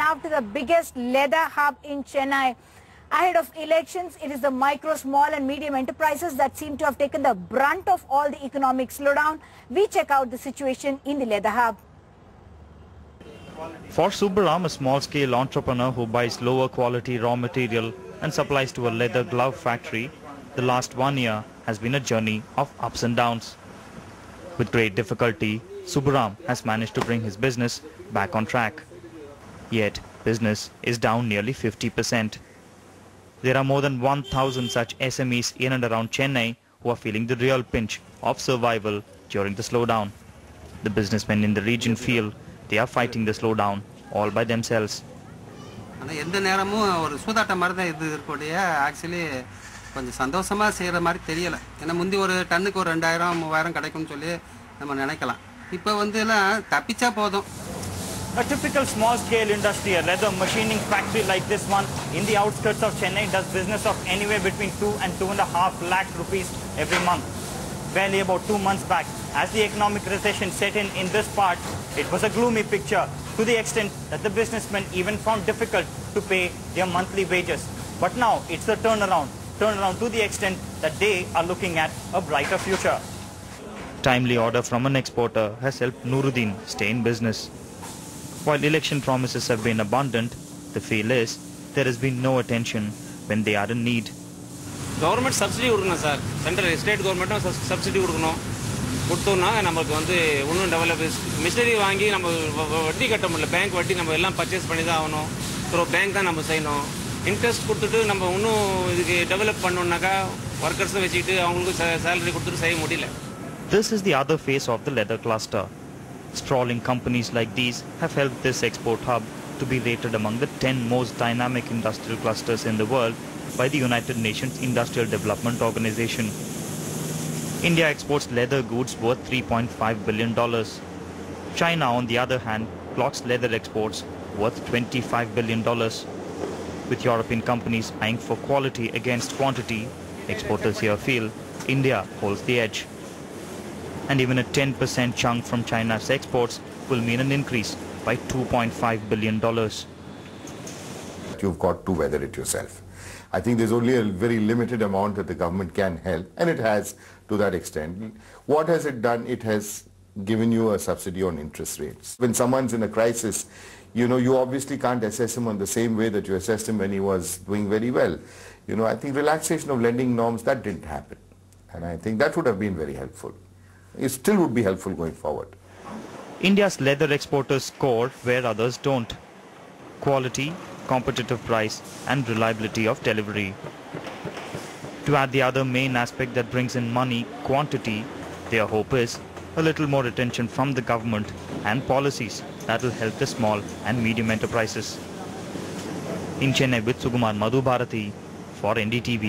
now to the biggest leather hub in Chennai. Ahead of elections, it is the micro, small and medium enterprises that seem to have taken the brunt of all the economic slowdown. We check out the situation in the leather hub. For Subbaram, a small-scale entrepreneur who buys lower quality raw material and supplies to a leather glove factory, the last 1 year has been a journey of ups and downs. With great difficulty, Subbaram has managed to bring his business back on track. Yet, business is down nearly 50%. There are more than 1,000 such SMEs in and around Chennai who are feeling the real pinch of survival during the slowdown. The businessmen in the region feel they are fighting the slowdown all by themselves. கொஞ்சம் சந்தோஷமா செய்யற மாதிரி தெரியல. ஏன்னா முந்தி ஒரு டன்னுக்கு ஒரு 2000 3000 கிடைக்கும்னு சொல்லி நம்ம நினைக்கலாம். இப்போ வந்து எல்லாம் தப்பிச்சா போதும். A typical small-scale industry, a leather machining factory like this one in the outskirts of Chennai does business of anywhere between 2 and 2.5 lakh rupees every month. Barely about 2 months back, as the economic recession set in this part, it was a gloomy picture to the extent that the businessmen even found difficult to pay their monthly wages. But now it's the turnaround to the extent that they are looking at a brighter future. Timely order from an exporter has helped Nuruddin stay in business. While election promises have been abundant, the feel is there has been no attention when they are in need. Government subsidy கொடுக்கணும் sir. Central state government subsidy கொடுக்கணும். கொடுத்தோம்னா நமக்கு வந்து இன்னும் develop missionary வாங்கி நம்ம வட்டி கட்ட முடியல. பேங்க் வட்டி நம்ம எல்லாம் பர்ச்சேஸ் பண்ணி தான் ஆகணும். ஸோ பேங்க் தான் நம்ம செய்யணும். இன்ட்ரெஸ்ட் கொடுத்துட்டு நம்ம இன்னும் இதுக்கு டெவலப் பண்ணோம்னாக்கா ஒர்க்கர்ஸை வச்சுக்கிட்டு அவங்களுக்கு சேலரி கொடுத்துட்டு செய்ய முடியல. This is the other face of the leather cluster. Sprawling companies like these have helped this export hub to be rated among the 10 most dynamic industrial clusters in the world by the United Nations Industrial Development Organization. India exports leather goods worth $3.5 billion. China, on the other hand, clocks leather exports worth $25 billion. With European companies eyeing for quality against quantity, exporters here feel India holds the edge. And even a 10% chunk from China's exports will mean an increase by $2.5 billion. You've got to weather it yourself. I think there's only a very limited amount that the government can help, and it has to that extent. What has it done? It has given you a subsidy on interest rates. When someone's in a crisis, you obviously can't assess him on the same way that you assessed him when he was doing very well. I think relaxation of lending norms, that didn't happen. And I think that would have been very helpful. It still would be helpful going forward. India's leather exporters score where others don't. Quality, competitive price and reliability of delivery. To add the other main aspect that brings in money, quantity, their hope is a little more attention from the government and policies that will help the small and medium enterprises. In Chennai with Sukumar Madhubharati for NDTV.